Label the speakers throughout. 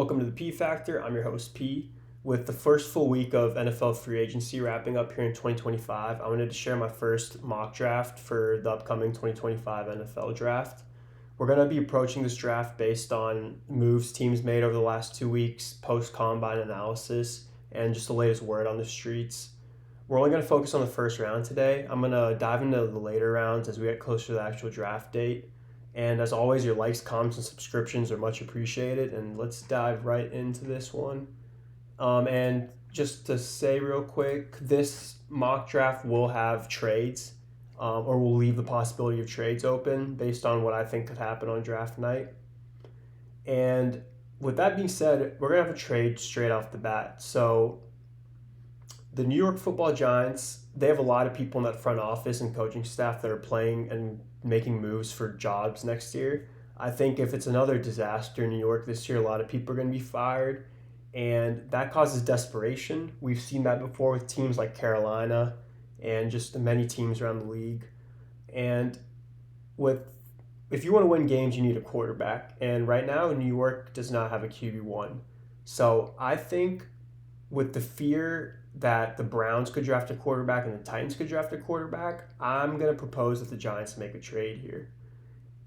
Speaker 1: Welcome to the P Factor. I'm your host, P. With the first full week of NFL free agency wrapping up here in 2025, I wanted to share my first mock draft for the upcoming 2025 NFL draft. We're going to be approaching this draft based on moves teams made over the last 2 weeks, post combine analysis, and just the latest word on the streets. We're only going to focus on the first round today. I'm going to dive into the later rounds as we get closer to the actual draft date. And as always, your likes, comments, and subscriptions are much appreciated. And let's dive right into this one. And just to say real quick, this mock draft will have trades, or we'll leave the possibility of trades open based on what I think could happen on draft night. And with that being said, we're going to have a trade straight off the bat. So the New York Football Giants, they have a lot of people in that front office and coaching staff that are playing and making moves for jobs next year. I think if it's another disaster in New York this year, a lot of people are going to be fired, and that causes desperation. We've seen that before with teams like Carolina and just many teams around the league. And with if you want to win games, you need a quarterback. And right now, New York does not have a QB1. So I think with the fear that the Browns could draft a quarterback and the Titans could draft a quarterback, I'm going to propose that the Giants make a trade here.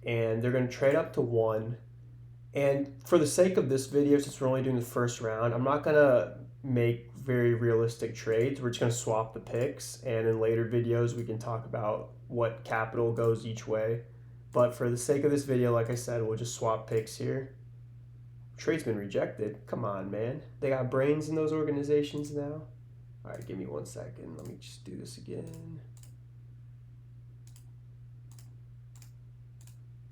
Speaker 1: And they're going to trade up to one. And for the sake of this video, since we're only doing the first round, I'm not going to make very realistic trades. We're just going to swap the picks. And in later videos, we can talk about what capital goes each way. But for the sake of this video, like I said, we'll just swap picks here. Trade's been rejected. Come on, man. They got brains in those organizations now. All right, give me 1 second. Let me just do this again.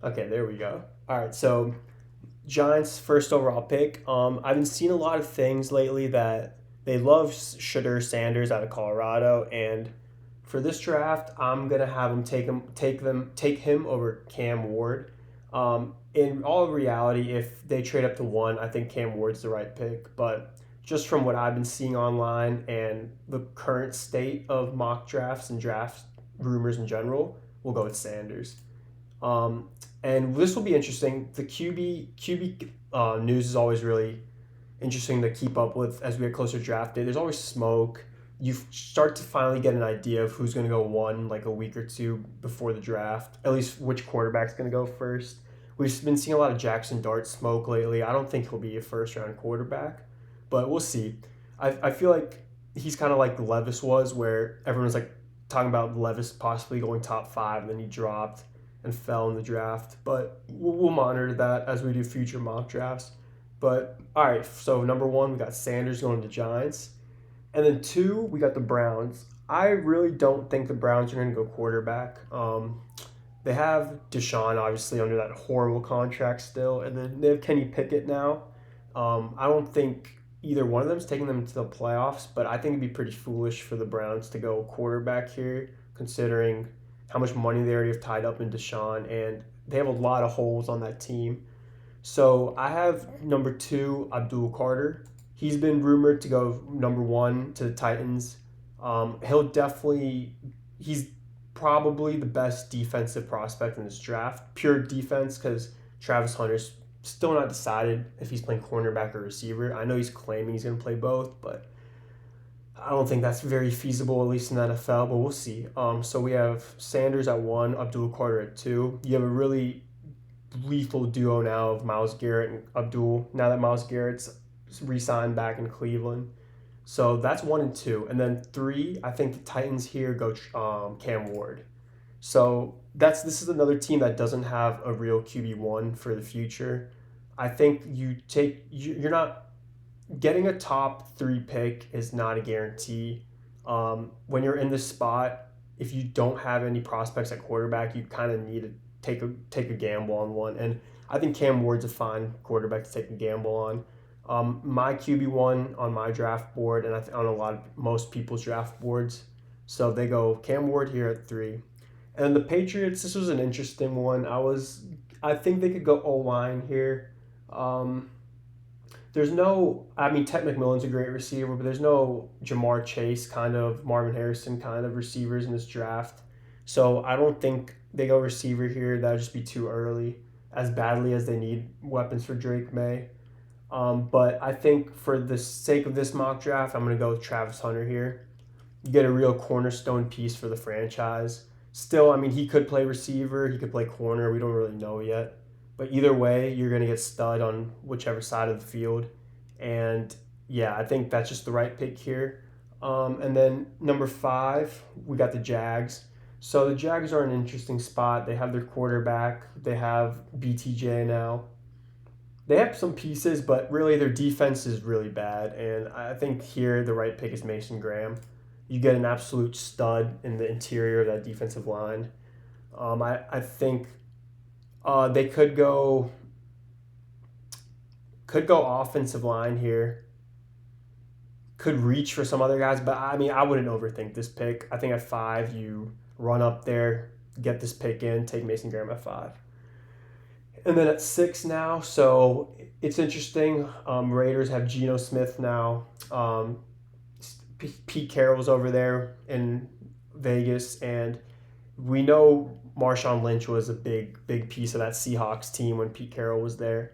Speaker 1: Okay, there we go. All right, so Giants first overall pick. I've been seeing a lot of things lately that they love Shedeur Sanders out of Colorado, and for this draft, I'm gonna have them take him over Cam Ward. In all reality, if they trade up to one, I think Cam Ward's the right pick. But just from what I've been seeing online and the current state of mock drafts and draft rumors in general, we'll go with Sanders. Um, and this will be interesting. The QB news is always really interesting to keep up with as we get closer to draft day. There's always smoke. You start to finally get an idea of who's going to go one like a week or two before the draft, at least which quarterback's going to go first. We've been seeing a lot of Jackson Dart smoke lately. I don't think he'll be a first round quarterback, but we'll see. I feel like he's kind of like Levis was, where everyone's like talking about Levis possibly going top five, and then he dropped and fell in the draft. But we'll monitor that as we do future mock drafts. But all right, so number one, we got Sanders going to the Giants. And then two, we got the Browns. I really don't think the Browns are going to go quarterback. They have Deshaun, obviously, under that horrible contract still. And then they have Kenny Pickett now. I don't think either one of them is taking them to the playoffs, but I think it'd be pretty foolish for the Browns to go quarterback here, considering how much money they already have tied up in Deshaun. And they have a lot of holes on that team. So I have number two, Abdul Carter. He's been rumored to go number one to the Titans. He's probably the best defensive prospect in this draft. Pure defense, because Travis Hunter's still not decided if he's playing cornerback or receiver. I know he's claiming he's going to play both, but I don't think that's very feasible, at least in the NFL, but we'll see. So we have Sanders at one, Abdul Carter at two. You have a really lethal duo now of Myles Garrett and Abdul, now that Myles Garrett's re-signed back in Cleveland. So that's one and two. And then three, I think the Titans here go Cam Ward. So this is another team that doesn't have a real QB1 for the future. I think you're not getting a top three pick is not a guarantee. When you're in this spot, if you don't have any prospects at quarterback, you kind of need to take a gamble on one. And I think Cam Ward's a fine quarterback to take a gamble on. My QB1 on my draft board, and on most people's draft boards. So they go Cam Ward here at three. And then the Patriots, this was an interesting one. I think they could go O-line here. Ted McMillan's a great receiver, but there's no Jamar Chase kind of, Marvin Harrison kind of receivers in this draft. So I don't think they go receiver here. That would just be too early, as badly as they need weapons for Drake May. But I think for the sake of this mock draft, I'm going to go with Travis Hunter here. You get a real cornerstone piece for the franchise. Still, I mean, he could play receiver, he could play corner. We don't really know yet. But either way, you're going to get stud on whichever side of the field. And yeah, I think that's just the right pick here. And then number 5, we got the Jags. So the Jags are an interesting spot. They have their quarterback, they have BTJ now. They have some pieces, but really their defense is really bad. And I think here the right pick is Mason Graham. You get an absolute stud in the interior of that defensive line. I think they could go offensive line here. Could reach for some other guys, but I mean I wouldn't overthink this pick. I think at 5 you run up there, get this pick in, take Mason Graham at 5. And then at 6 now, so it's interesting. Raiders have Geno Smith now. Pete Carroll's over there in Vegas, and we know Marshawn Lynch was a big piece of that Seahawks team when Pete Carroll was there.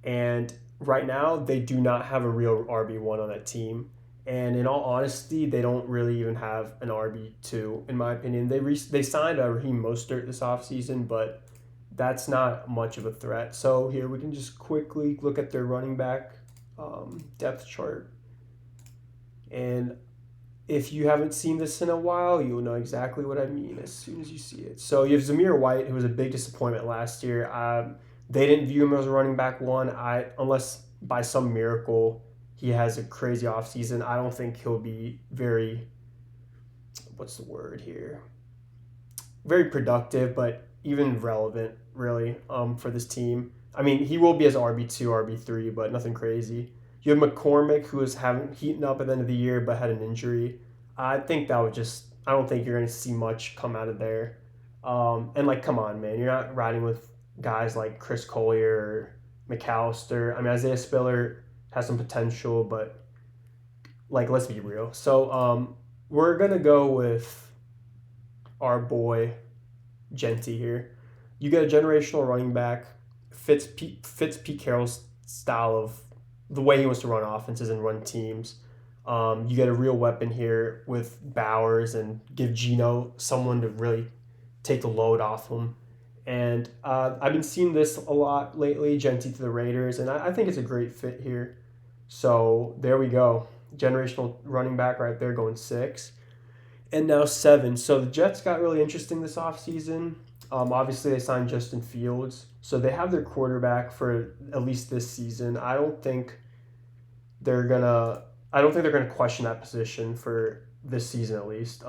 Speaker 1: And right now, they do not have a real RB1 on that team. And in all honesty, they don't really even have an RB2, in my opinion. They signed a Raheem Mostert this offseason, but that's not much of a threat. So here we can just quickly look at their running back depth chart. And if you haven't seen this in a while, you'll know exactly what I mean as soon as you see it. So you have Zamir White, who was a big disappointment last year. They didn't view him as a running back one. Unless by some miracle he has a crazy offseason, I don't think he'll be very, what's the word here? Very productive, but even relevant, really, for this team. I mean, he will be as RB2, RB3, but nothing crazy. You have McCormick, who was heating up at the end of the year, but had an injury. I think that would I don't think you're going to see much come out of there. And, like, come on, man. You're not riding with guys like Chris Collier or McAllister. I mean, Isaiah Spiller has some potential, but, like, let's be real. So, we're going to go with our boy Genty here. You get a generational running back, fits Pete Carroll's style of the way he wants to run offenses and run teams. You get a real weapon here with Bowers and give Geno someone to really take the load off him. And I've been seeing this a lot lately, Genty to the Raiders, and I think it's a great fit here. So there we go. Generational running back right there going 6. And now 7. So the Jets got really interesting this offseason. Obviously, they signed Justin Fields. So they have their quarterback for at least this season. I don't think they're gonna question that position for this season at least.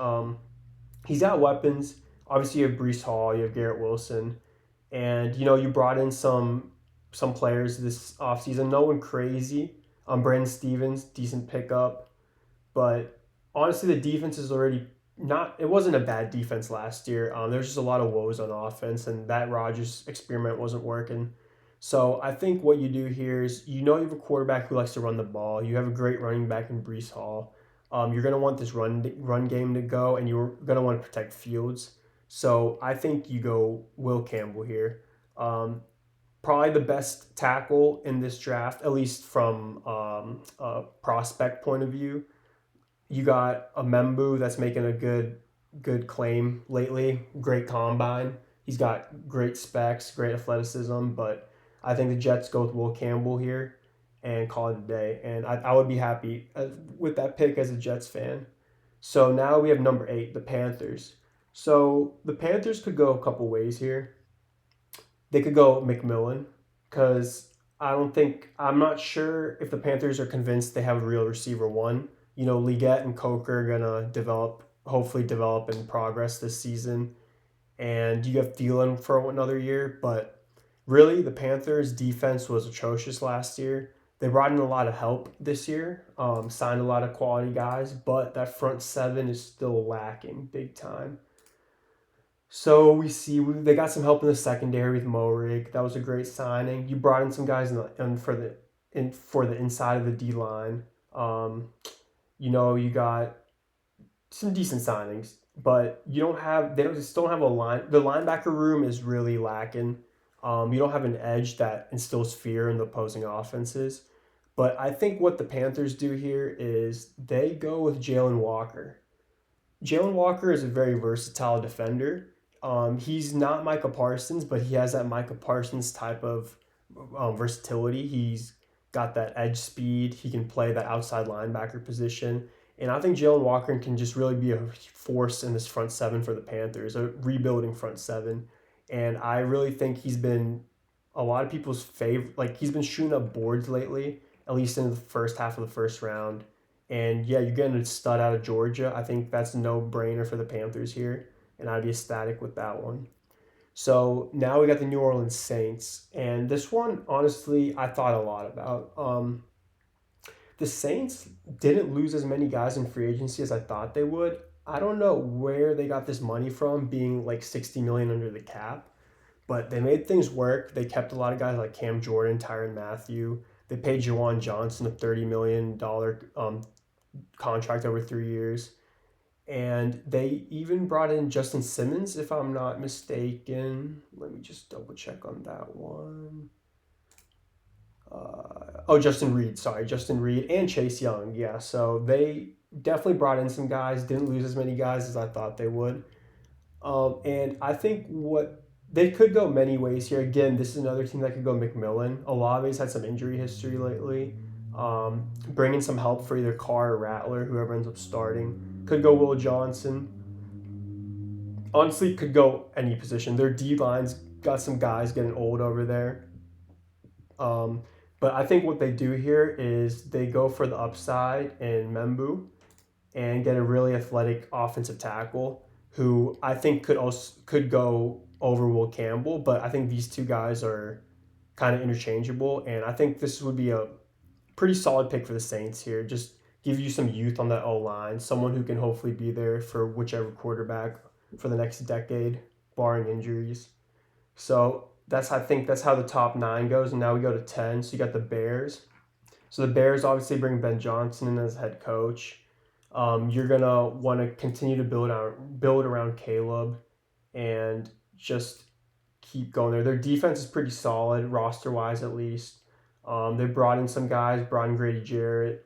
Speaker 1: He's got weapons. Obviously, you have Breece Hall, you have Garrett Wilson, and you brought in some players this offseason. No one crazy. Brandon Stevens, decent pickup, but honestly, the defense is already it wasn't a bad defense last year. There's just a lot of woes on offense, and that Rodgers experiment wasn't working. So I think what you do here is you have a quarterback who likes to run the ball. You have a great running back in Breece Hall. You're going to want this run game to go, and you're going to want to protect Fields. So I think you go Will Campbell here. Probably the best tackle in this draft, at least from a prospect point of view. You got a Membu that's making a good claim lately. Great combine. He's got great specs, great athleticism, but I think the Jets go with Will Campbell here and call it a day. And I would be happy with that pick as a Jets fan. So now we have number 8, the Panthers. So the Panthers could go a couple ways here. They could go McMillan because I'm not sure if the Panthers are convinced they have a real receiver one. Leggett and Coker are going to hopefully develop and progress this season. And you have Thielen for another year. But really, the Panthers' defense was atrocious last year. They brought in a lot of help this year, signed a lot of quality guys, but that front 7 is still lacking big time. So we see they got some help in the secondary with Moehrig. That was a great signing. You brought in some guys for the inside of the D line. You got some decent signings, but they still don't have a line. The linebacker room is really lacking. You don't have an edge that instills fear in the opposing offenses. But I think what the Panthers do here is they go with Jalen Walker. Jalen Walker is a very versatile defender. He's not Micah Parsons, but he has that Micah Parsons type of versatility. He's got that edge speed. He can play that outside linebacker position. And I think Jalen Walker can just really be a force in this front seven for the Panthers, a rebuilding front seven. And I really think he's been a lot of people's favorite. Like, he's been shooting up boards lately, at least in the first half of the first round. And yeah, you're getting a stud out of Georgia. I think that's a no-brainer for the Panthers here, and I'd be ecstatic with that one. So now we got the New Orleans Saints, and this one, honestly, I thought a lot about. The Saints didn't lose as many guys in free agency as I thought they would. I don't know where they got this money from, being like 60 million under the cap, but they made things work. They kept a lot of guys like Cam Jordan, Tyrann Mathieu. They paid Juwan Johnson a $30 million contract over 3 years. And they even brought in Justin Simmons, if I'm not mistaken. Let me just double check on that one. Justin Reed. Sorry, Justin Reed and Chase Young. Yeah, so they definitely brought in some guys. Didn't lose as many guys as I thought they would. And I think what they could go many ways here. Again, this is another team that could go McMillan. Olave's had some injury history lately. Bring in some help for either Carr or Rattler, whoever ends up starting. Could go Will Johnson. Honestly, could go any position. Their D-line's got some guys getting old over there. But I think what they do here is they go for the upside in Membu and get a really athletic offensive tackle who I think could go over Will Campbell, but I think these two guys are kind of interchangeable, and I think this would be a pretty solid pick for the Saints here. Just give you some youth on that O-line, someone who can hopefully be there for whichever quarterback for the next decade, barring injuries. So I think that's how the top 9 goes, and now we go to 10. So you got the Bears. So the Bears obviously bring Ben Johnson in as head coach. You're gonna want to continue to build around Caleb, and just keep going there. Their defense is pretty solid, roster wise at least. They brought in some guys, brought in Grady Jarrett.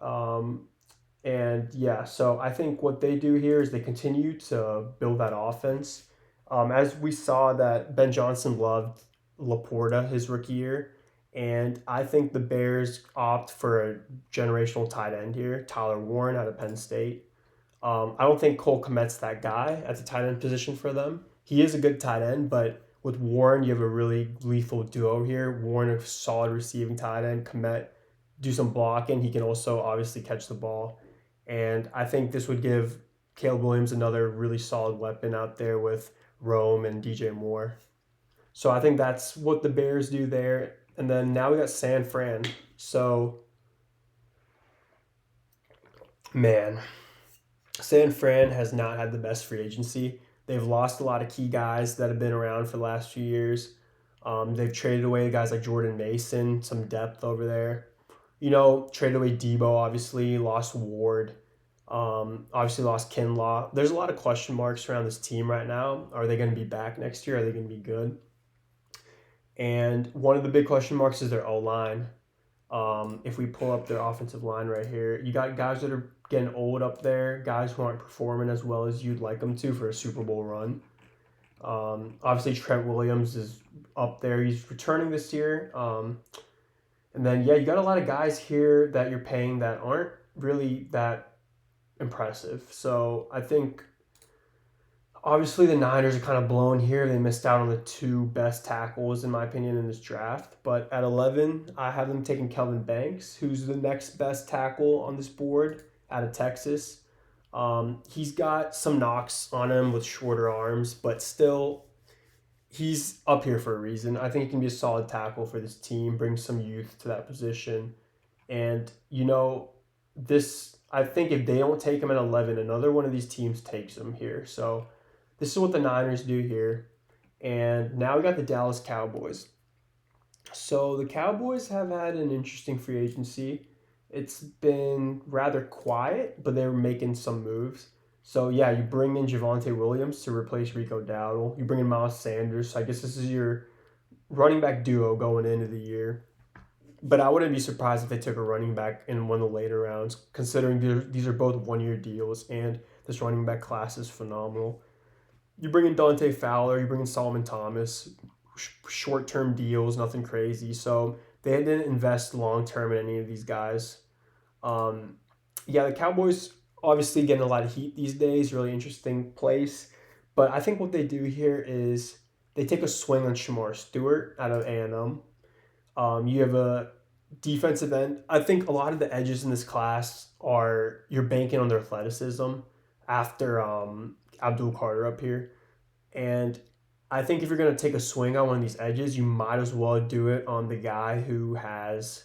Speaker 1: And yeah, so I think what they do here is they continue to build that offense. As we saw that Ben Johnson loved Laporta his rookie year, and I think the Bears opt for a generational tight end here, Tyler Warren out of Penn State. I don't think Cole Kmet's that guy at the tight end position for them. He is a good tight end, but with Warren, you have a really lethal duo here. Warren, a solid receiving tight end. Kmet, do some blocking. He can also obviously catch the ball. And I think this would give Caleb Williams another really solid weapon out there with Rome and DJ Moore. So I think that's what the Bears do there. And then now we got San Fran. So, man, San Fran has not had the best free agency. They've lost a lot of key guys that have been around for the last few years. They've traded away guys like Jordan Mason, some depth over there. Traded away Debo, obviously, lost Ward, obviously lost Kinlaw. There's a lot of question marks around this team right now. Are they going to be back next year? Are they going to be good? And one of the big question marks is their O-line. If we pull up their offensive line right here, you got guys that are getting old up there, guys who aren't performing as well as you'd like them to for a Super Bowl run. Obviously, Trent Williams is up there. He's returning this year. And then, yeah, you got a lot of guys here that you're paying that aren't really that impressive. So I think, obviously, the Niners are kind of blown here. They missed out on the 2 best tackles, in my opinion, in this draft. But at 11, I have them taking Kelvin Banks, who's the next best tackle on this board out of Texas. He's got some knocks on him with shorter arms, but still, he's up here for a reason. I think he can be a solid tackle for this team, bring some youth to that position. And, I think if they don't take him at 11, another one of these teams takes him here. So this is what the Niners do here. And now we got the Dallas Cowboys. So the Cowboys have had an interesting free agency. It's been rather quiet, but they're making some moves. So, yeah, you bring in Javonte Williams to replace Rico Dowdle. You bring in Miles Sanders. So I guess this is your running back duo going into the year. But I wouldn't be surprised if they took a running back in one of the later rounds, considering these are both 1 year deals and this running back class is phenomenal. You bring in Dante Fowler, you bring in Solomon Thomas, short term deals, nothing crazy. So they didn't invest long term in any of these guys. Um, yeah, the Cowboys obviously getting a lot of heat these days, really interesting place. But I think what they do here is they take a swing on Shamar Stewart out of A&M. You have a defensive end. I think a lot of the edges in this class are you're banking on their athleticism after Abdul Carter up here. And I think if you're going to take a swing on one of these edges, you might as well do it on the guy who has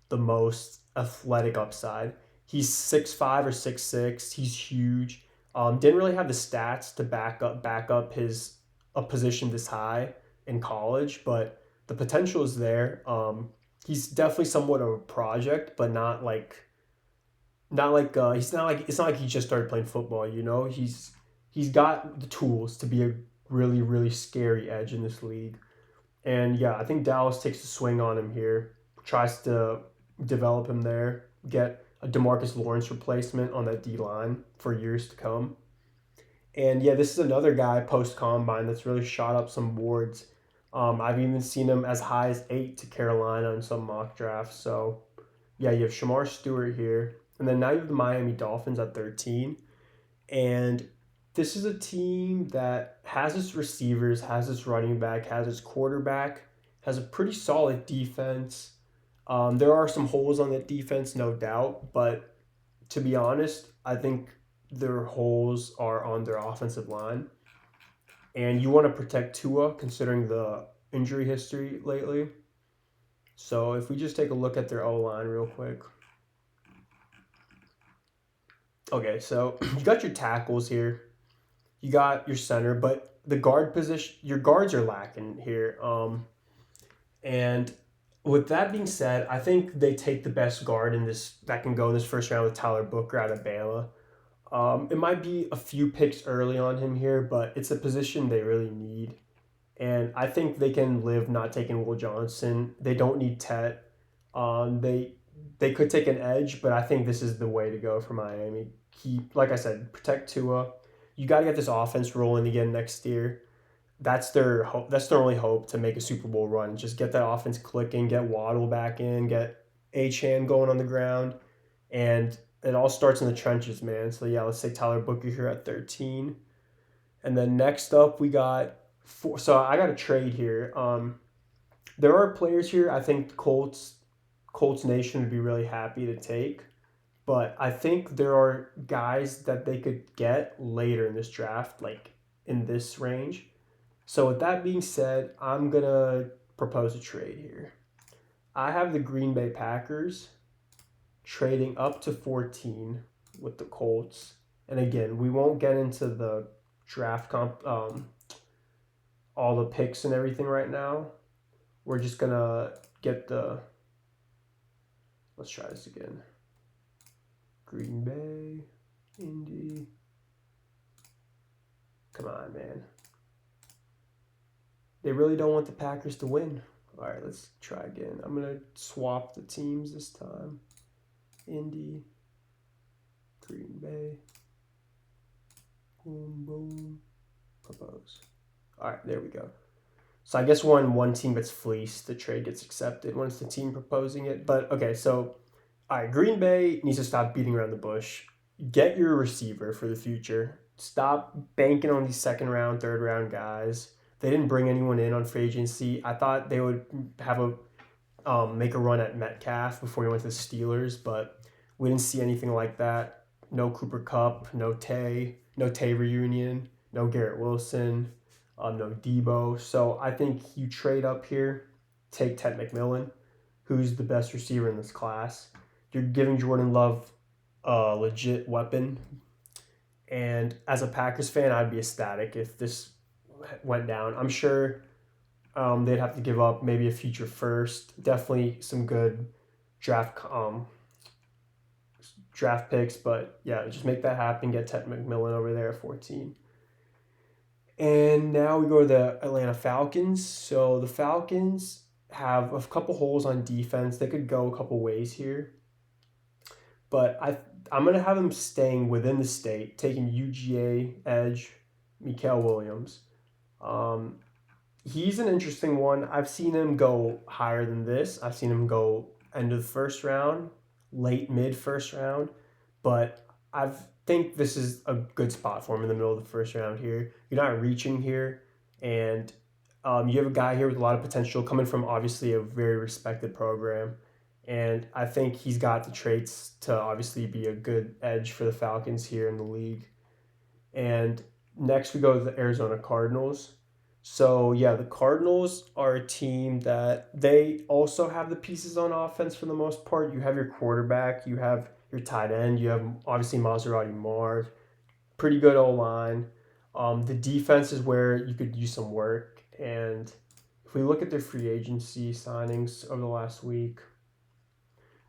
Speaker 1: the most athletic upside. He's 6'5" or 6'6". He's huge. Didn't really have the stats to back up his a position this high in college, but the potential is there. He's definitely somewhat of a project, but not like he's not like it's not like he just started playing football. He's got the tools to be a really really scary edge in this league. And yeah, I think Dallas takes a swing on him here, tries to develop him there, get a Demarcus Lawrence replacement on that D line for years to come. And yeah, this is another guy post combine that's really shot up some boards. I've even seen him as high as 8 to Carolina in some mock drafts. So yeah, you have Shamar Stewart here. And then now you have the Miami Dolphins at 13. And this is a team that has its receivers, has its running back, has its quarterback, has a pretty solid defense. There are some holes on that defense, no doubt, but to be honest, I think their holes are on their offensive line. And you want to protect Tua considering the injury history lately. So if we just take a look at their O line real quick. Okay, so you got your tackles here. You got your center, but the guard position, your guards are lacking here. And with that being said, I think they take the best guard in this that can go in this first round with Tyler Booker out of Bama. It might be a few picks early on him here, but it's a position they really need. And I think they can live not taking Will Johnson. They don't need Tet. They could take an edge, but I think this is the way to go for Miami. Keep, like I said, protect Tua. You got to get this offense rolling again next year. That's their hope. That's their only hope to make a Super Bowl run. Just get that offense clicking, get Waddle back in, get Achane going on the ground, and it all starts in the trenches, man. So yeah, let's say Tyler Booker here at 13, and then next up we got four. So I got a trade here. There are players here I think Colts Nation would be really happy to take, but I think there are guys that they could get later in this draft, like in this range. So with that being said, I'm gonna propose a trade here. I have the Green Bay Packers trading up to 14 with the Colts. And again, we won't get into the draft all the picks and everything right now. We're just gonna get the. Let's try this again. Green Bay, Indy. Come on, man. They really don't want the Packers to win. All right, let's try again. I'm going to swap the teams this time. Indy, Green Bay. Boom, boom. Propose. All right, there we go. So I guess when one team gets fleeced, the trade gets accepted when it's the team proposing it. But okay, so all right, Green Bay needs to stop beating around the bush. Get your receiver for the future. Stop banking on these second round, third round guys. They didn't bring anyone in on free agency. I thought they would have make a run at Metcalf before he went to the Steelers, but we didn't see anything like that. No Cooper Kupp, no Tay reunion, no Garrett Wilson, no Debo. So I think you trade up here, take Ted McMillan, who's the best receiver in this class. You're giving Jordan Love a legit weapon. And as a Packers fan, I'd be ecstatic if this went down. I'm sure they'd have to give up maybe a future first, definitely some good draft picks, but yeah, just make that happen. Get Ted McMillan over there at 14. And now we go to the Atlanta Falcons. So the Falcons, have a couple holes on defense. They could go a couple ways here, but I'm gonna have him staying within the state, taking UGA edge, Mikael Williams. Um, he's an interesting one. I've seen him go higher than this. I've seen him go end of the first round, late mid first round, but I think this is a good spot for him in the middle of the first round here. You're not reaching here, and you have a guy here with a lot of potential coming from obviously a very respected program. And I think he's got the traits to obviously be a good edge for the Falcons here in the league. And next we go to the Arizona Cardinals. So yeah, the Cardinals are a team that they also have the pieces on offense for the most part. You have your quarterback, you have your tight end, you have obviously Maserati Marv, pretty good O line. The defense is where you could use some work. And if we look at their free agency signings over the last week,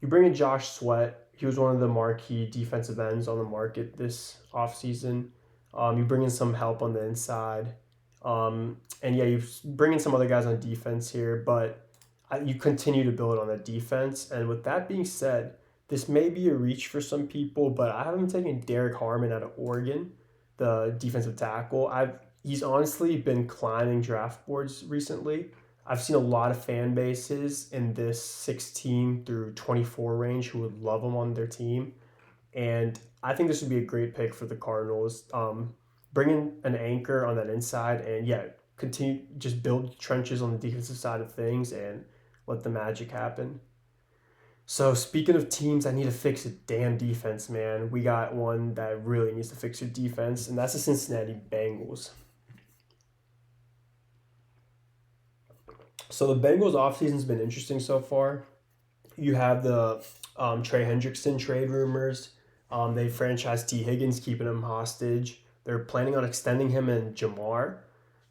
Speaker 1: you bring in Josh Sweat. He was one of the marquee defensive ends on the market this offseason. You bring in some help on the inside. And yeah, you bring in some other guys on defense here, but you continue to build on that defense. And with that being said, this may be a reach for some people, but I haven't taken Derek Harmon out of Oregon, the defensive tackle. He's honestly been climbing draft boards recently. I've seen a lot of fan bases in this 16 through 24 range who would love him on their team. And I think this would be a great pick for the Cardinals. Bring in an anchor on that inside and, yeah, continue just build trenches on the defensive side of things and let the magic happen. So speaking of teams that need to fix a damn defense, man, we got one that really needs to fix your defense, and that's the Cincinnati Bengals. So the Bengals offseason's been interesting so far. You have the Trey Hendrickson trade rumors. They franchised T. Higgins, keeping him hostage. They're planning on extending him and Jamar,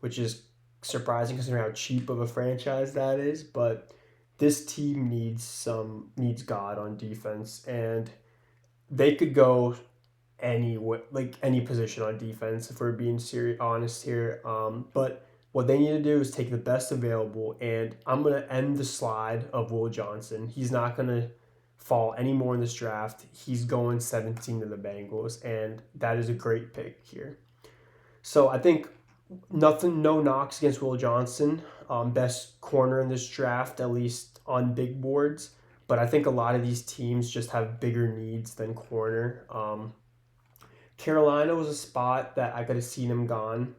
Speaker 1: which is surprising considering how cheap of a franchise that is. But this team needs God on defense, and they could go any position on defense if we're being honest here. But what they need to do is take the best available, and I'm gonna end the slide of Will Johnson. He's not gonna fall any more in this draft. He's going 17 to the Bengals, and that is a great pick here. So I think no knocks against Will Johnson, best corner in this draft, at least on big boards. But I think a lot of these teams just have bigger needs than corner. Carolina was a spot that I could have seen him gone,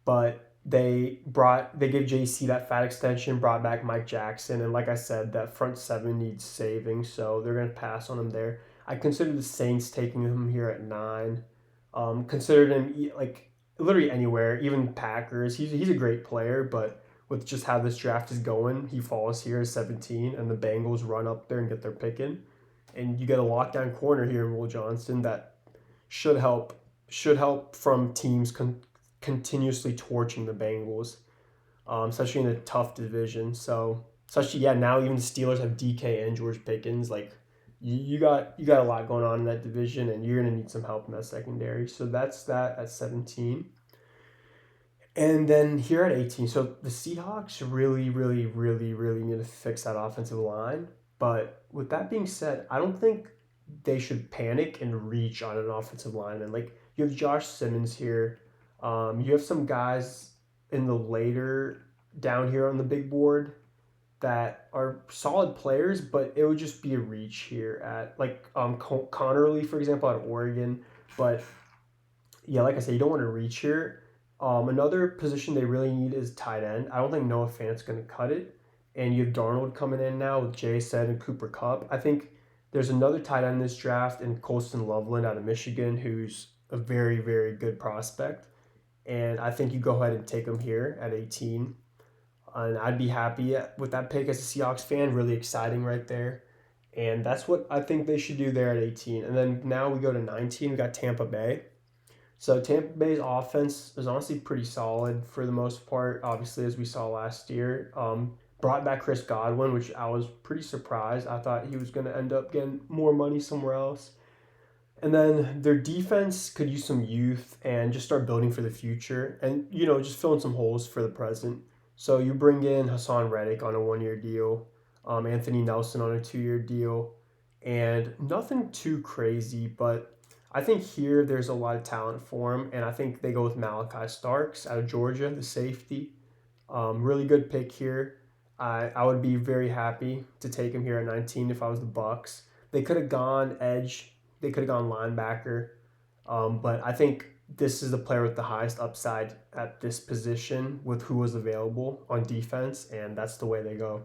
Speaker 1: but they gave JC that fat extension, brought back Mike Jackson, and like I said, that front seven needs saving, so they're gonna pass on him there. I consider the Saints taking him here at 9. Considered him like literally anywhere, even Packers. He's a great player, but with just how this draft is going, he falls here at 17, and the Bengals run up there and get their pick in, and you get a lockdown corner here in Will Johnson that should help from teams continuously torching the Bengals, especially in a tough division. So especially now even the Steelers have DK and George Pickens. Like you got a lot going on in that division, and you're gonna need some help in that secondary. So that's that at 17. And then here at 18, so the Seahawks really, really, really, really need to fix that offensive line. But with that being said, I don't think they should panic and reach on an offensive lineman. Like you have Josh Simmons here. You have some guys in the later down here on the big board that are solid players, but it would just be a reach here at like Connerly, for example, out of Oregon. But yeah, like I said, you don't want to reach here. Another position they really need is tight end. I don't think Noah Fant's going to cut it. And you have Darnold coming in now with Jay Said and Cooper Kupp. I think there's another tight end in this draft in Colston Loveland out of Michigan, who's a very, very good prospect. And I think you go ahead and take him here at 18. And I'd be happy with that pick as a Seahawks fan. Really exciting right there. And that's what I think they should do there at 18. And then now we go to 19. We got Tampa Bay. So Tampa Bay's offense is honestly pretty solid for the most part, obviously, as we saw last year. Brought back Chris Godwin, which I was pretty surprised. I thought he was going to end up getting more money somewhere else. And then their defense could use some youth and just start building for the future and, just fill in some holes for the present. So you bring in Hassan Reddick on a 1 year deal, Anthony Nelson on a 2 year deal, and nothing too crazy, but I think here there's a lot of talent for him, and I think they go with Malachi Starks out of Georgia, the safety. Really good pick here. I would be very happy to take him here at 19 if I was the Bucks. They could have gone edge. They could have gone linebacker. But I think this is the player with the highest upside at this position with who was available on defense, and that's the way they go.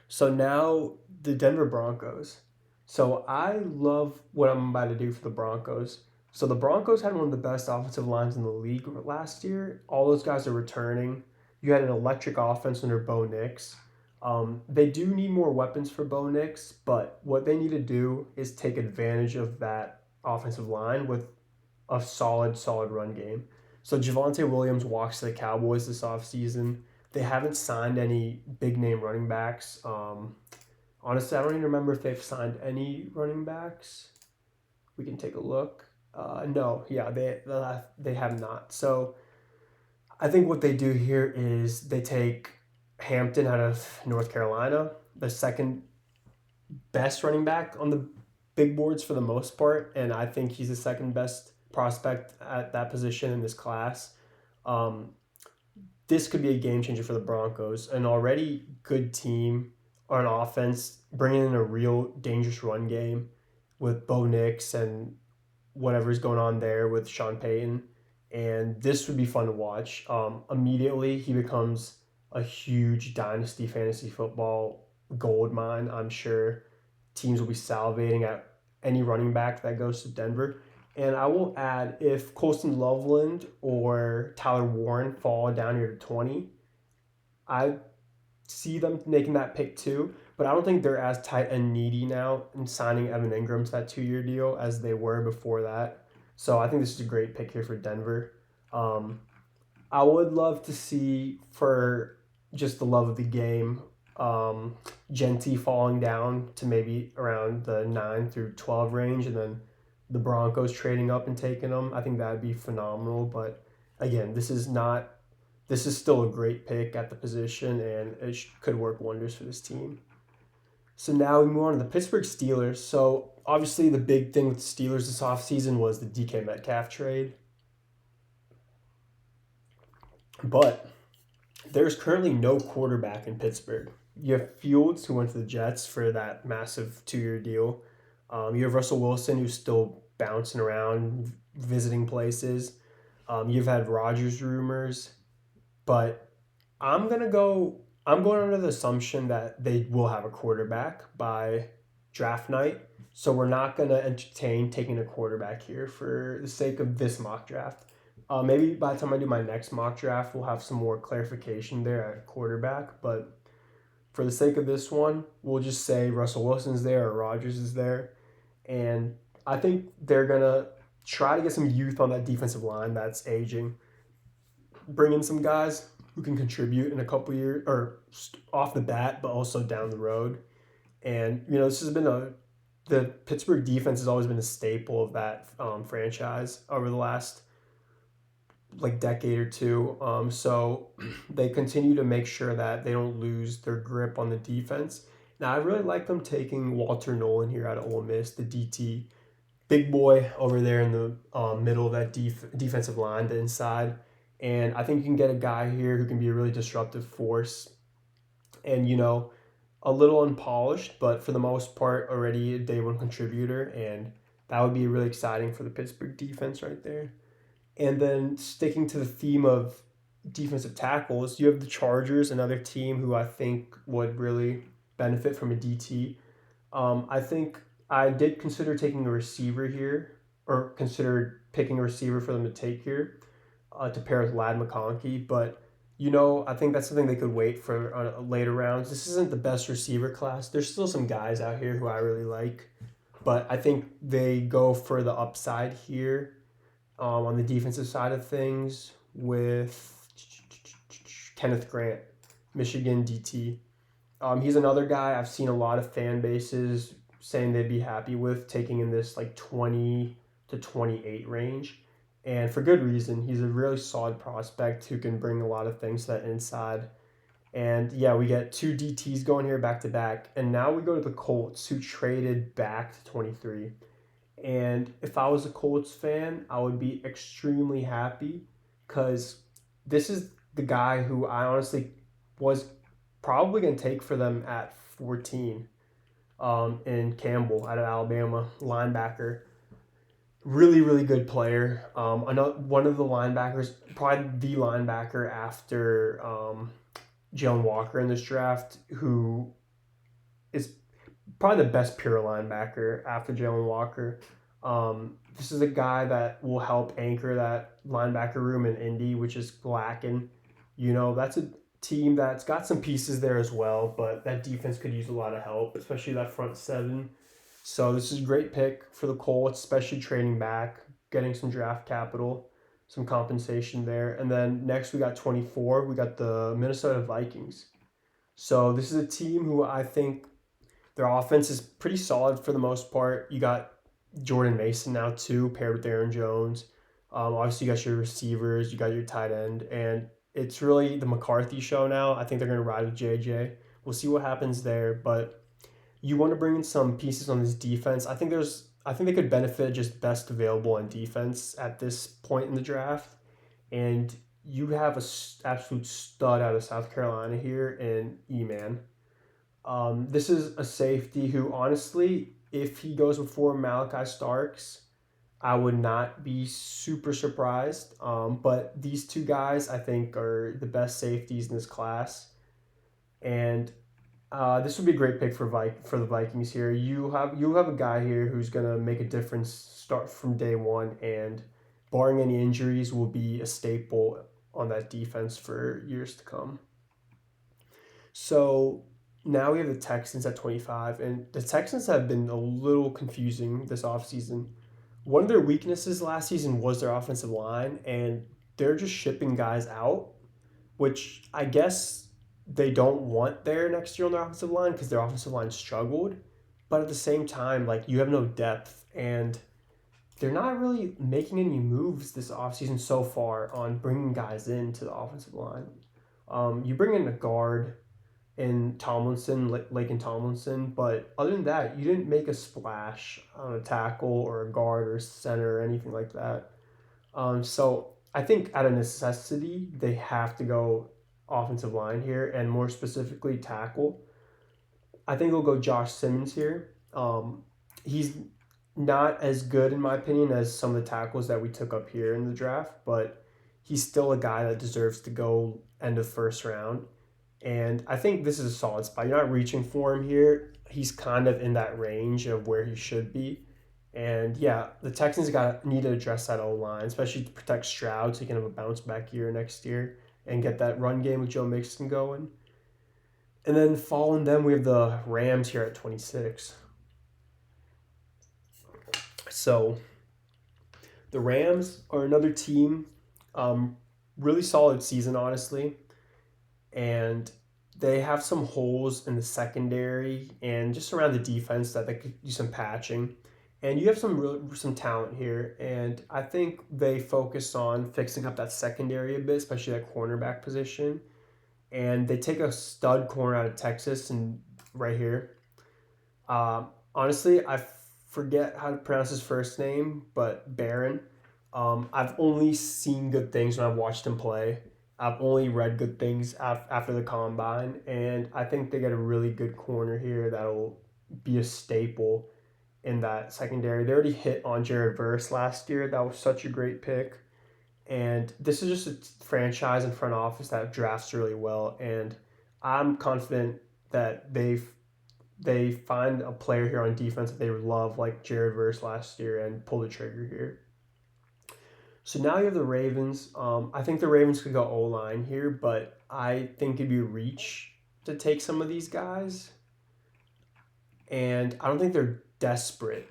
Speaker 1: So now the Denver Broncos. So I love what I'm about to do for the Broncos. So the Broncos had one of the best offensive lines in the league last year. All those guys are returning. You had an electric offense under Bo Nix. They do need more weapons for Bo Nix, but what they need to do is take advantage of that offensive line with a solid run game. So Javonte Williams walks to the Cowboys this offseason. They haven't signed any big name running backs. Honestly, I don't even remember if they've signed any running backs. We can take a look. No, yeah, they have not. So I think what they do here is they take Hampton out of North Carolina, the second best running back on the big boards for the most part, and I think he's the second best prospect at that position in this class. Um, this could be a game changer for the Broncos. An already good team on offense, bringing in a real dangerous run game with Bo Nix and whatever's going on there with Sean Payton. And this would be fun to watch. Immediately, he becomes a huge dynasty fantasy football gold mine. I'm sure teams will be salivating at any running back that goes to Denver. And I will add, if Colston Loveland or Tyler Warren fall down here to 20, I see them making that pick too. But I don't think they're as tight and needy now in signing Evan Ingram to that 2 year deal as they were before that. So I think this is a great pick here for Denver. Um, I would love to see, for just the love of the game, Genty falling down to maybe around the 9 through 12 range, and then the Broncos trading up and taking them. I think that would be phenomenal. But again, this is still a great pick at the position, and it could work wonders for this team. So now we move on to the Pittsburgh Steelers. So obviously the big thing with the Steelers this offseason was the DK Metcalf trade. But there's currently no quarterback in Pittsburgh. You have Fields, who went to the Jets for that massive 2 year deal. You have Russell Wilson, who's still bouncing around, visiting places. You've had Rodgers rumors, but I'm gonna go. I'm going under the assumption that they will have a quarterback by draft night. So we're not gonna entertain taking a quarterback here for the sake of this mock draft. Maybe by the time I do my next mock draft, we'll have some more clarification there at quarterback. But for the sake of this one, we'll just say Russell Wilson's there or Rodgers is there. And I think they're going to try to get some youth on that defensive line that's aging. Bring in some guys who can contribute in a couple years, or off the bat, but also down the road. And, this has been the Pittsburgh defense has always been a staple of that franchise over the last decade or two. So they continue to make sure that they don't lose their grip on the defense. Now, I really like them taking Walter Nolan here out of Ole Miss, the DT. Big boy over there in the middle of that defensive line, the inside. And I think you can get a guy here who can be a really disruptive force. And, a little unpolished, but for the most part, already a day one contributor. And that would be really exciting for the Pittsburgh defense right there. And then sticking to the theme of defensive tackles, you have the Chargers, another team who I think would really benefit from a DT. I think I did consider taking a receiver here, or considered picking a receiver for them to take here to pair with Lad McConkey. But, I think that's something they could wait for later rounds. This isn't the best receiver class. There's still some guys out here who I really like. But I think they go for the upside here. On the defensive side of things with Kenneth Grant, Michigan DT. He's another guy I've seen a lot of fan bases saying they'd be happy with taking in this 20 to 28 range. and for good reason. He's a really solid prospect who can bring a lot of things to that inside. And yeah, we get two DTs going here back to back. And now we go to the Colts, who traded back to 23. And if I was a Colts fan, I would be extremely happy because this is the guy who I honestly was probably going to take for them at 14 in Campbell out of Alabama, linebacker. Really, really good player. Another one of the linebackers, probably the linebacker after Jalen Walker in this draft, who is probably the best pure linebacker after Jalen Walker. This is a guy that will help anchor that linebacker room in Indy, which is lacking. That's a team that's got some pieces there as well, but that defense could use a lot of help, especially that front seven. So this is a great pick for the Colts, especially trading back, getting some draft capital, some compensation there. And then next we got 24, we got the Minnesota Vikings. So this is a team who I think their offense is pretty solid for the most part. You got Jordan Mason now too, paired with Aaron Jones. Obviously, you got your receivers, you got your tight end, and it's really the McCarthy show now. I think they're going to ride with JJ. We'll see what happens there, but you want to bring in some pieces on this defense. I think they could benefit just best available on defense at this point in the draft, and you have a absolute stud out of South Carolina here in E-Man. This is a safety who, honestly, if he goes before Malachi Starks, I would not be super surprised. But these two guys, I think, are the best safeties in this class. And this would be a great pick for the Vikings here. You have a guy here who's gonna make a difference start from day one, and barring any injuries, will be a staple on that defense for years to come. So now we have the Texans at 25, and the Texans have been a little confusing this offseason. One of their weaknesses last season was their offensive line, and they're just shipping guys out, which I guess they don't want there next year on their offensive line because their offensive line struggled. But at the same time, like, you have no depth, and they're not really making any moves this offseason so far on bringing guys into the offensive line. You bring in a guard in Tomlinson, Laken Tomlinson, but other than that, you didn't make a splash on a tackle or a guard or a center or anything like that. So I think out of necessity, they have to go offensive line here, and more specifically tackle. I think they'll go Josh Simmons here. He's not as good, in my opinion, as some of the tackles that we took up here in the draft, but he's still a guy that deserves to go end of first round. And I think this is a solid spot. You're not reaching for him here. He's kind of in that range of where he should be. And yeah, the Texans need to address that O-line, especially to protect Stroud so he can have a bounce back year next year and get that run game with Joe Mixon going. And then following them, we have the Rams here at 26. So the Rams are another team, really solid season, honestly. And they have some holes in the secondary and just around the defense that they could do some patching. And you have some talent here, and I think they focus on fixing up that secondary a bit, especially that cornerback position. And they take a stud corner out of Texas and right here. Honestly, I forget how to pronounce his first name, but Barron. I've only seen good things when I've watched him play. I've only read good things after the combine, and I think they get a really good corner here that'll be a staple in that secondary. They already hit on Jared Verse last year. That was such a great pick. And this is just a franchise and front office that drafts really well, and I'm confident that they find a player here on defense that they would love, like Jared Verse last year, and pull the trigger here. So now you have the Ravens. I think the Ravens could go O-line here, but I think it'd be a reach to take some of these guys. And I don't think they're desperate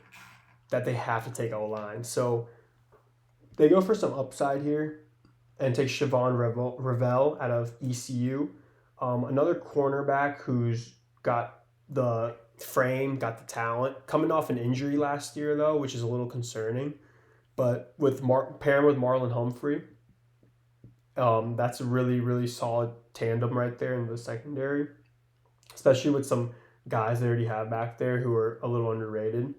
Speaker 1: that they have to take O-line. So they go for some upside here and take Siobhan Ravel out of ECU. Another cornerback who's got the frame, got the talent. Coming off an injury last year, though, which is a little concerning. but with pairing with Marlon Humphrey, that's a really really solid tandem right there in the secondary, especially with some guys they already have back there who are a little underrated.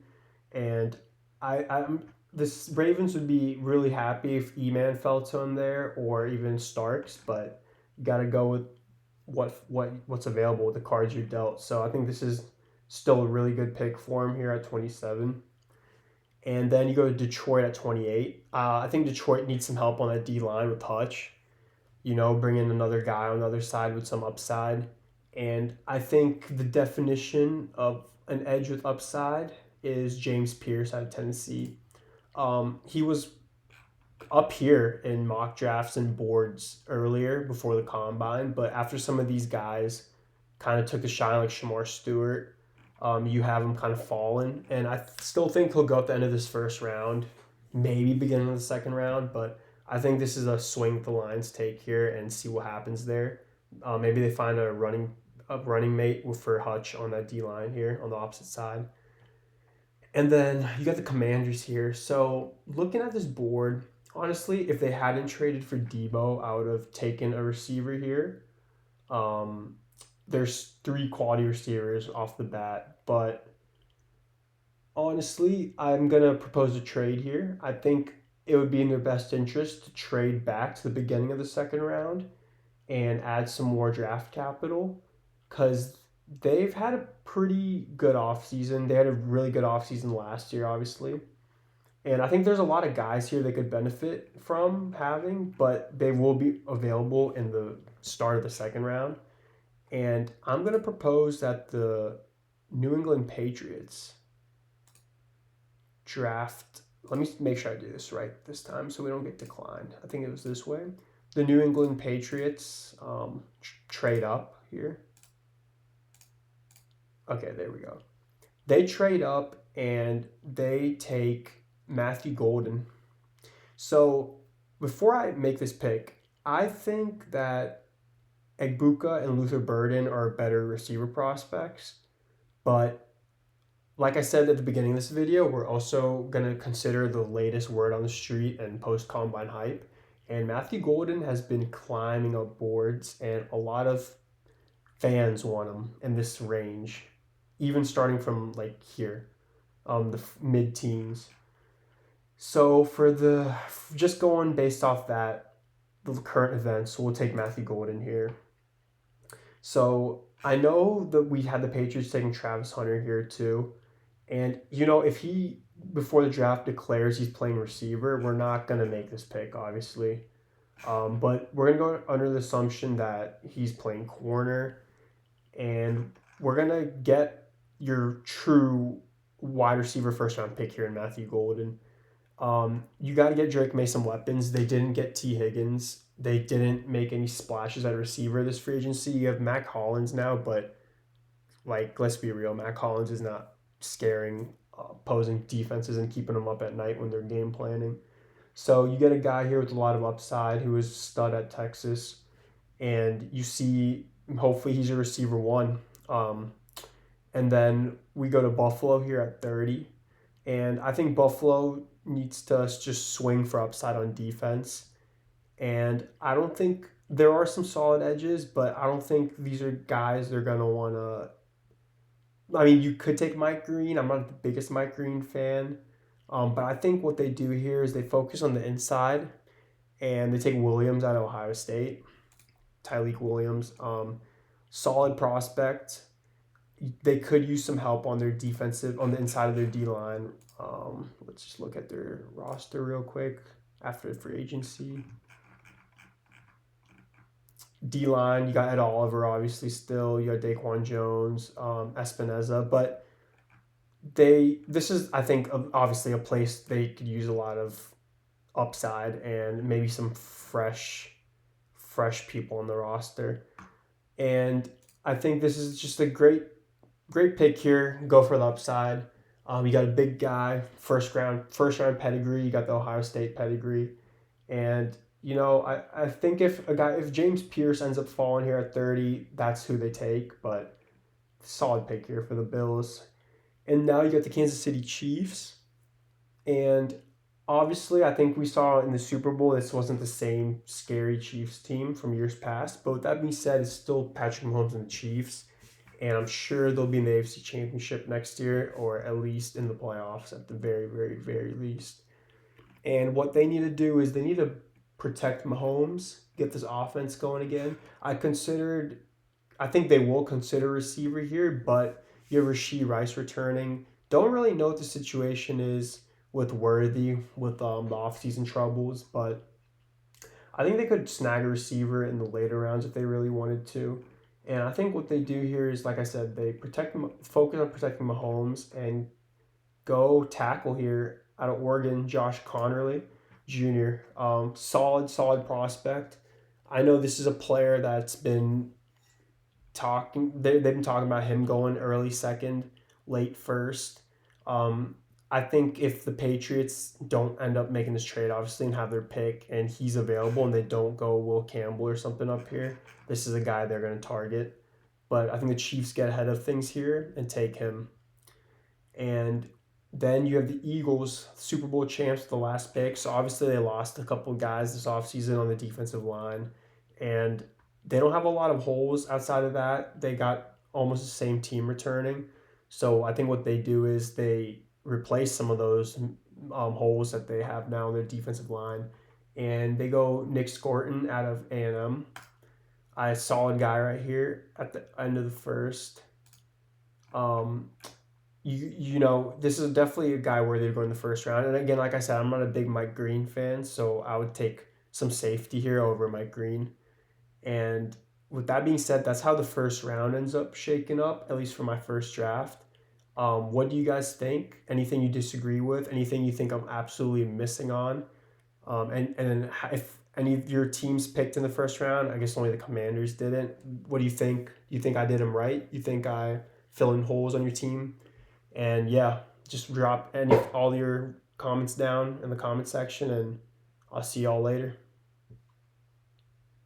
Speaker 1: And I'm this Ravens would be really happy if E-Man fell to him there or even Starks, but you got to go with what's available with the cards you're dealt. So I think this is still a really good pick for him here at 27. And then you go to Detroit at 28. I think Detroit needs some help on that D line with Hutch. Bring in another guy on the other side with some upside. And I think the definition of an edge with upside is James Pierce out of Tennessee. He was up here in mock drafts and boards earlier before the combine, but after some of these guys kind of took a shine like Shamar Stewart, you have him kind of fallen. And I still think he'll go at the end of this first round, maybe beginning of the second round, but I think this is a swing the Lions take here and see what happens there. Maybe they find a running mate for Hutch on that D line here on the opposite side. And then you got the Commanders here. So looking at this board, honestly, if they hadn't traded for Debo, I would have taken a receiver here. There's 3 quality receivers off the bat, but honestly, I'm going to propose a trade here. I think it would be in their best interest to trade back to the beginning of the second round and add some more draft capital because they've had a pretty good offseason. They had a really good offseason last year, obviously. And I think there's a lot of guys here they could benefit from having, but they will be available in the start of the second round. And I'm going to propose that the New England Patriots draft. Let me make sure I do this right this time so we don't get declined. I think it was this way. The New England Patriots trade up here. Okay, there we go. They trade up and they take Matthew Golden. So before I make this pick, I think that Egbuka and Luther Burden are better receiver prospects. But like I said at the beginning of this video, we're also going to consider the latest word on the street and post-combine hype. And Matthew Golden has been climbing up boards, and a lot of fans want him in this range, even starting from like here, the mid-teens. So just going based off that, the current events, we'll take Matthew Golden here. So I know that we had the Patriots taking Travis Hunter here too. And, if he, before the draft, declares he's playing receiver, we're not going to make this pick, obviously. But we're going to go under the assumption that he's playing corner. And we're going to get your true wide receiver first-round pick here in Matthew Golden. You got to get Drake May some weapons. They didn't get T. Higgins. They didn't make any splashes at receiver this free agency. You have Mac Hollins now, but, let's be real, Mac Hollins is not scaring opposing defenses and keeping them up at night when they're game planning. So you get a guy here with a lot of upside who is a stud at Texas, and you see hopefully he's a receiver 1. And then we go to Buffalo here at 30, and I think Buffalo needs to just swing for upside on defense. And I don't think there are some solid edges, but I don't think these are guys they're going to want to. I mean, you could take Mike Green. I'm not the biggest Mike Green fan. But I think what they do here is they focus on the inside and they take Williams out of Ohio State, Tyleik Williams. Solid prospect. They could use some help on their on the inside of their D-line. Let's just look at their roster real quick after the free agency. D-line, you got Ed Oliver, obviously, still. You got Daquan Jones, Espinoza. But this is, I think, obviously a place they could use a lot of upside and maybe some fresh people on the roster. And I think this is just a great pick here. Go for the upside. You got a big guy, first round pedigree. You got the Ohio State pedigree. And I think if James Pierce ends up falling here at 30, that's who they take. But solid pick here for the Bills. And now you got the Kansas City Chiefs. And Obviously, I think we saw in the Super Bowl this wasn't the same scary Chiefs team from years past. But with that being said, it's still Patrick Mahomes and the Chiefs, and I'm sure they'll be in the AFC Championship next year, or at least in the playoffs at the very, very, very least. And what they need to do is they need to protect Mahomes, get this offense going again. I think they will consider receiver here, but you have Rashee Rice returning. Don't really know what the situation is with Worthy with the offseason troubles, but I think they could snag a receiver in the later rounds if they really wanted to. And I think what they do here is, like I said, they focus on protecting Mahomes and go tackle here out of Oregon, Josh Connerly Jr. Solid prospect. I know this is a player that's been they've been talking about him going early second, late first. Um, I think if the Patriots don't end up making this trade, obviously, and have their pick, and he's available, and they don't go Will Campbell or something up here, this is a guy they're going to target. But I think the Chiefs get ahead of things here and take him. And then you have the Eagles, Super Bowl champs, the last pick. So obviously they lost a couple of guys this offseason on the defensive line. And they don't have a lot of holes outside of that. They got almost the same team returning. So I think what they do is they replace some of those holes that they have now in their defensive line. And they go Nick Scorton out of A&M. A solid guy right here at the end of the first. Um, this is definitely a guy worthy to go in the first round. And again, like I said, I'm not a big Mike Green fan, so I would take some safety here over Mike Green. And with that being said, that's how the first round ends up shaking up, at least for my first draft. What do you guys think? Anything you disagree with? Anything you think I'm absolutely missing on? And if any of your teams picked in the first round, I guess only the Commanders didn't. What do you think? Do you think I did them right? You think I fill in holes on your team? And yeah, just drop all your comments down in the comment section, and I'll see y'all later.